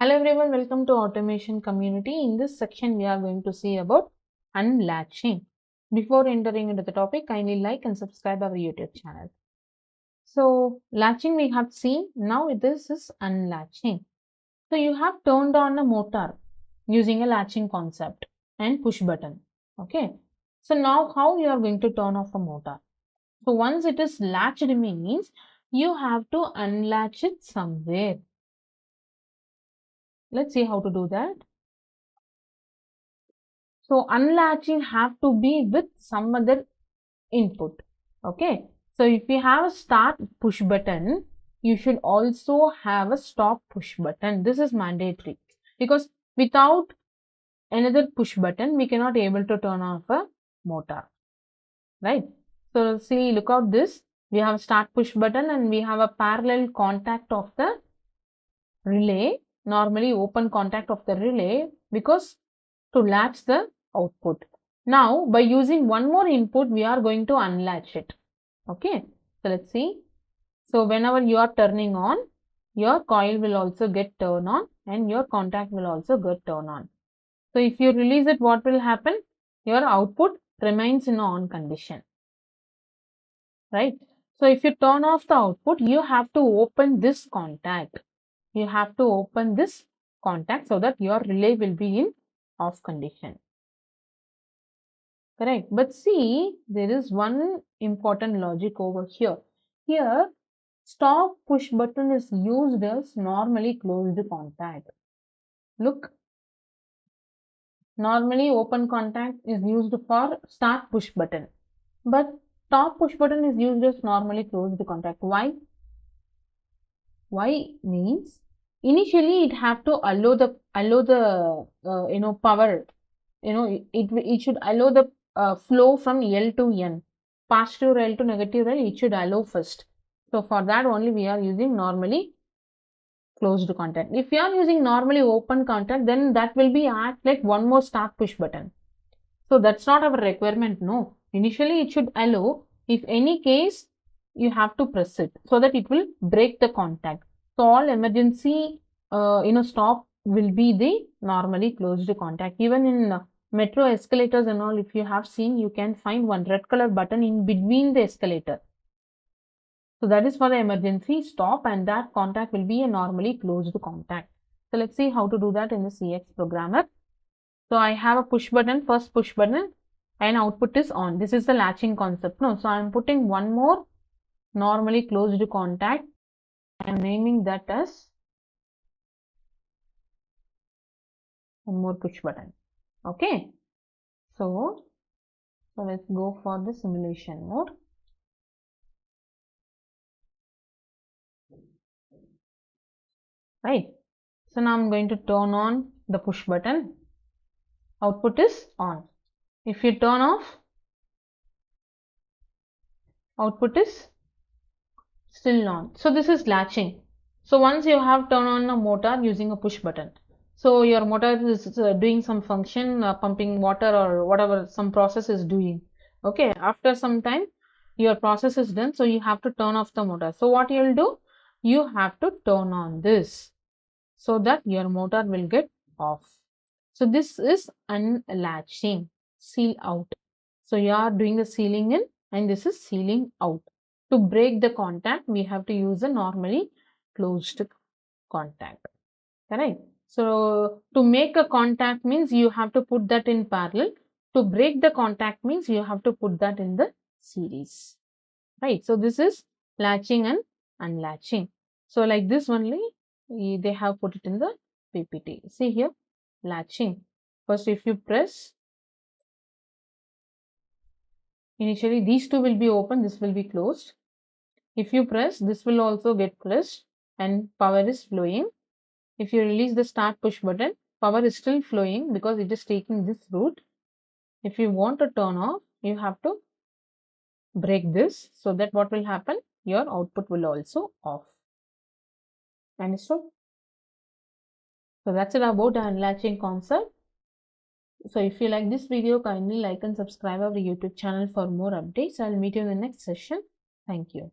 Hello everyone, welcome to Automation Community. In this section, we are going to see about unlatching. Before entering into the topic, kindly like and subscribe our YouTube channel. So, latching we have seen, now this is unlatching. So, you have turned on a motor using a latching concept and push button. Okay. So, now how you are going to turn off a motor? So, once it is latched means you have to unlatch it somewhere. Let's see how to do that. So unlatching have to be with some other input. Okay. So if you have a start push button, you should also have a stop push button. This is mandatory because without another push button, we cannot able to turn off a motor. Right. So see, look out this. We have a start push button and we have a parallel contact of the relay. Normally open contact of the relay because to latch the output. Now, by using one more input, we are going to unlatch it. Okay. So, let's see. So, whenever you are turning on, your coil will also get turned on and your contact will also get turned on. So, if you release it, what will happen? Your output remains in on condition. Right. So, if you turn off the output, you have to open this contact. You have to open this contact so that your relay will be in off condition. Correct. But see, there is one important logic over here. Here, stop push button is used as normally closed contact. Look, normally open contact is used for start push button. But stop push button is used as normally closed contact. Why? Why means initially it have to allow the power. It should allow the flow from L to N, positive rail to negative rail, it should allow first. So for that only we are using normally closed contact. If we are using normally open contact, then that will be act like one more start push button. So that's not our requirement. No, initially it should allow. If any case you have to press it so that it will break the contact. So all emergency stop will be the normally closed contact. Even in metro escalators and all, if you have seen, you can find one red color button in between the escalator. So that is for the emergency stop and that contact will be a normally closed contact. So let's see how to do that in the CX programmer. So I have a push button, first push button and output is on. This is the latching concept. No, so I am putting one more normally closed contact. I am naming that as one more push button. Okay. So let's go for the simulation mode. Right. So now I'm going to turn on the push button. Output is on. If you turn off, output is still on. So this is latching. So once you have turned on a motor using a push button. So your motor is doing some function, pumping water or whatever some process is doing. Okay. After some time, your process is done. So you have to turn off the motor. So what you will do? You have to turn on this so that your motor will get off. So this is unlatching, seal out. So you are doing the sealing in and this is sealing out. To break the contact, we have to use a normally closed contact. Correct. So to make a contact means you have to put that in parallel. To break the contact means you have to put that in the series. Right. So this is latching and unlatching. So like this only they have put it in the PPT. See here, latching. First if you press, initially these two will be open, this will be closed. If you press, this will also get pressed and power is flowing. If you release the start push button, power is still flowing because it is taking this route. If you want to turn off, you have to break this so that what will happen? Your output will also off. Understood? So that's it about the unlatching concept. So if you like this video, kindly like and subscribe our YouTube channel for more updates. I'll meet you in the next session. Thank you.